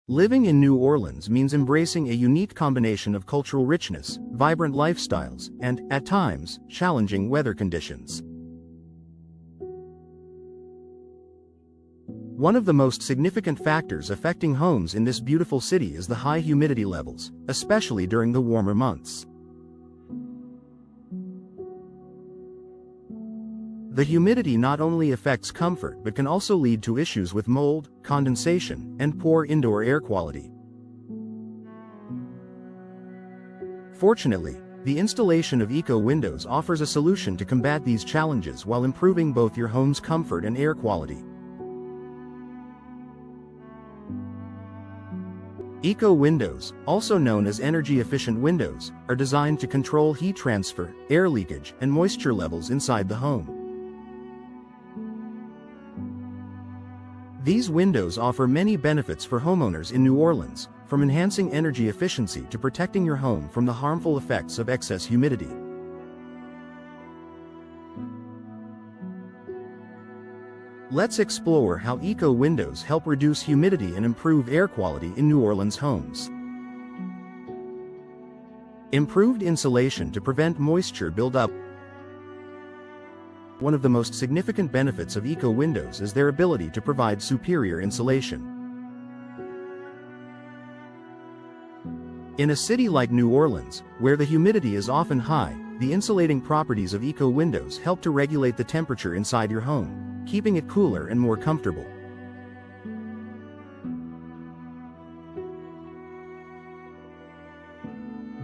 Living in New Orleans means embracing a unique combination of cultural richness, vibrant lifestyles, and, at times, challenging weather conditions. One of the most significant factors affecting homes in this beautiful city is the high humidity levels, especially during the warmer months. The humidity not only affects comfort but can also lead to issues with mold, condensation, and poor indoor air quality. Fortunately, the installation of eco windows offers a solution to combat these challenges while improving both your home's comfort and air quality. Eco windows, also known as energy-efficient windows, are designed to control heat transfer, air leakage, and moisture levels inside the home. These windows offer many benefits for homeowners in New Orleans, from enhancing energy efficiency to protecting your home from the harmful effects of excess humidity. Let's explore how eco windows help reduce humidity and improve air quality in New Orleans homes. Improved insulation to prevent moisture buildup. One of the most significant benefits of eco windows is their ability to provide superior insulation. In a city like New Orleans, where the humidity is often high, the insulating properties of eco windows help to regulate the temperature inside your home, keeping it cooler and more comfortable.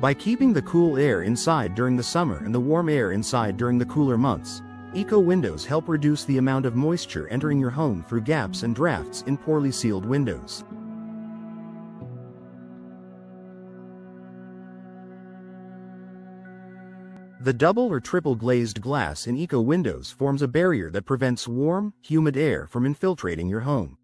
By keeping the cool air inside during the summer and the warm air inside during the cooler months, eco windows help reduce the amount of moisture entering your home through gaps and drafts in poorly sealed windows. The double or triple glazed glass in eco windows forms a barrier that prevents warm, humid air from infiltrating your home.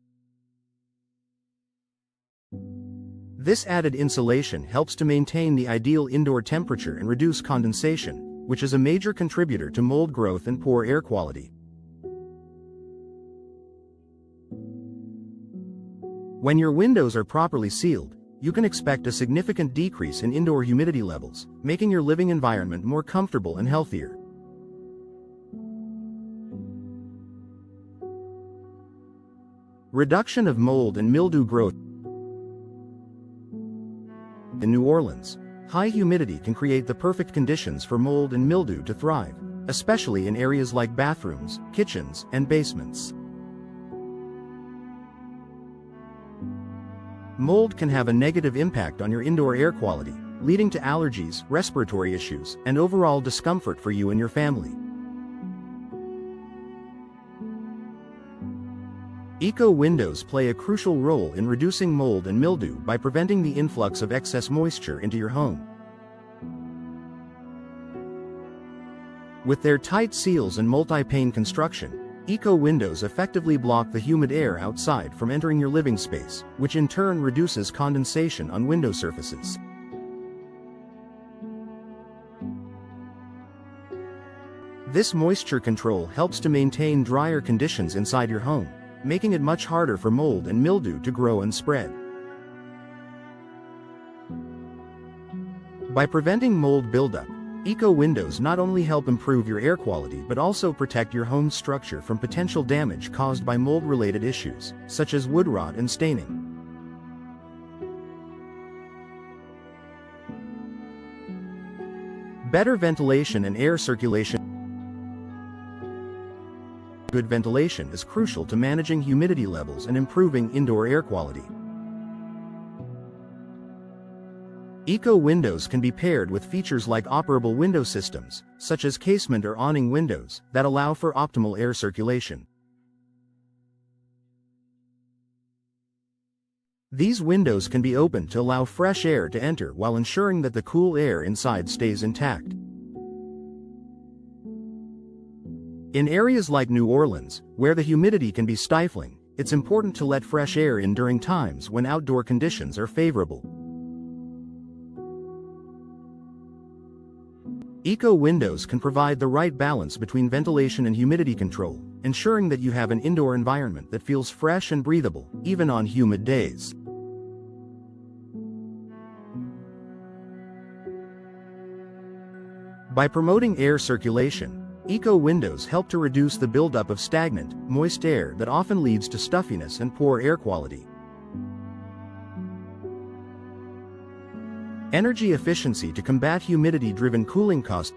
This added insulation helps to maintain the ideal indoor temperature and reduce condensation, which is a major contributor to mold growth and poor air quality. When your windows are properly sealed, you can expect a significant decrease in indoor humidity levels, making your living environment more comfortable and healthier. Reduction of mold and mildew growth. In New Orleans, high humidity can create the perfect conditions for mold and mildew to thrive, especially in areas like bathrooms, kitchens, and basements. Mold can have a negative impact on your indoor air quality, leading to allergies, respiratory issues, and overall discomfort for you and your family. Eco windows play a crucial role in reducing mold and mildew by preventing the influx of excess moisture into your home. With their tight seals and multi-pane construction, eco windows effectively block the humid air outside from entering your living space, which in turn reduces condensation on window surfaces. This moisture control helps to maintain drier conditions inside your home, making it much harder for mold and mildew to grow and spread. By preventing mold buildup, eco windows not only help improve your air quality but also protect your home's structure from potential damage caused by mold-related issues, such as wood rot and staining. Better ventilation and air circulation. Good ventilation is crucial to managing humidity levels and improving indoor air quality. Eco windows can be paired with features like operable window systems, such as casement or awning windows, that allow for optimal air circulation. These windows can be opened to allow fresh air to enter while ensuring that the cool air inside stays intact. In areas like New Orleans, where the humidity can be stifling, it's important to let fresh air in during times when outdoor conditions are favorable. Eco windows can provide the right balance between ventilation and humidity control, ensuring that you have an indoor environment that feels fresh and breathable, even on humid days. By promoting air circulation, eco windows help to reduce the buildup of stagnant, moist air that often leads to stuffiness and poor air quality. Energy efficiency to combat humidity-driven cooling costs.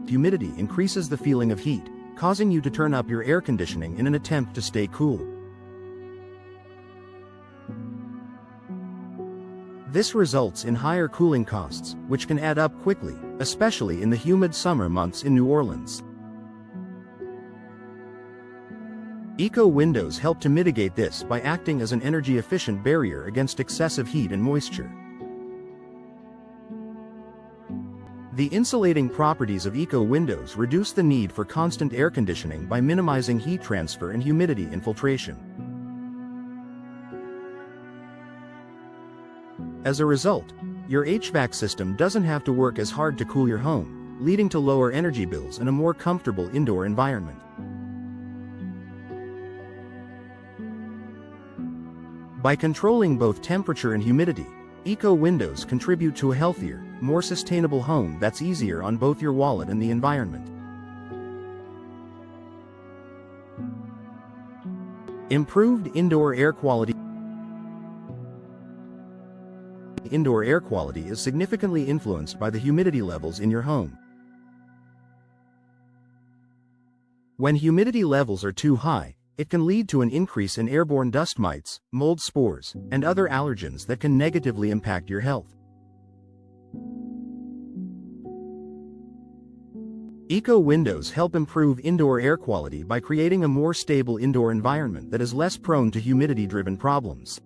Humidity increases the feeling of heat, causing you to turn up your air conditioning in an attempt to stay cool. This results in higher cooling costs, which can add up quickly, especially in the humid summer months in New Orleans. Eco windows help to mitigate this by acting as an energy-efficient barrier against excessive heat and moisture. The insulating properties of eco windows reduce the need for constant air conditioning by minimizing heat transfer and humidity infiltration. As a result, your HVAC system doesn't have to work as hard to cool your home, leading to lower energy bills and a more comfortable indoor environment. By controlling both temperature and humidity, eco windows contribute to a healthier, more sustainable home that's easier on both your wallet and the environment. Improved indoor air quality. Indoor air quality is significantly influenced by the humidity levels in your home. When humidity levels are too high, it can lead to an increase in airborne dust mites, mold spores, and other allergens that can negatively impact your health. Eco windows help improve indoor air quality by creating a more stable indoor environment that is less prone to humidity-driven problems.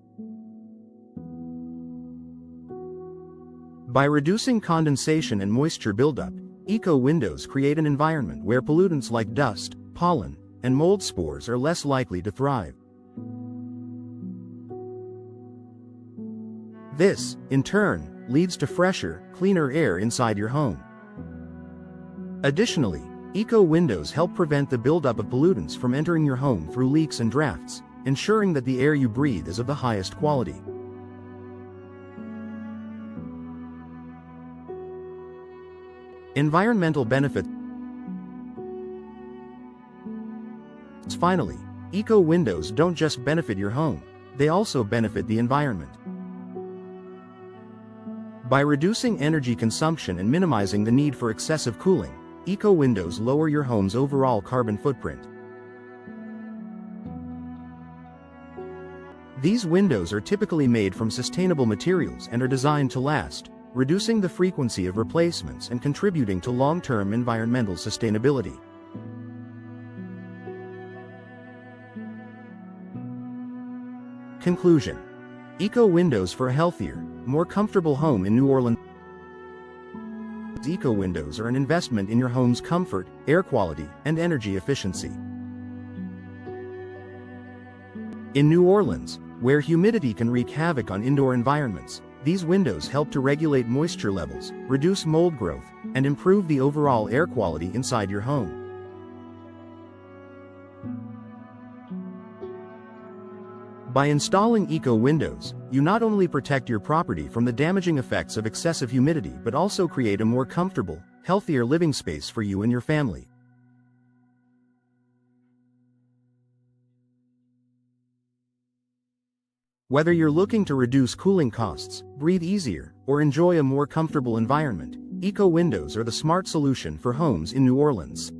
By reducing condensation and moisture buildup, eco windows create an environment where pollutants like dust, pollen, and mold spores are less likely to thrive. This, in turn, leads to fresher, cleaner air inside your home. Additionally, eco windows help prevent the buildup of pollutants from entering your home through leaks and drafts, ensuring that the air you breathe is of the highest quality. Environmental benefits. Finally, eco windows don't just benefit your home, they also benefit the environment. By reducing energy consumption and minimizing the need for excessive cooling, eco windows lower your home's overall carbon footprint. These windows are typically made from sustainable materials and are designed to last, reducing the frequency of replacements and contributing to long-term environmental sustainability. Conclusion: eco windows for a healthier, more comfortable home in New Orleans. Eco windows are an investment in your home's comfort, air quality, and energy efficiency. In New Orleans, where humidity can wreak havoc on indoor environments, these windows help to regulate moisture levels, reduce mold growth, and improve the overall air quality inside your home. By installing eco windows, you not only protect your property from the damaging effects of excessive humidity but also create a more comfortable, healthier living space for you and your family. Whether you're looking to reduce cooling costs, breathe easier, or enjoy a more comfortable environment, eco windows are the smart solution for homes in New Orleans.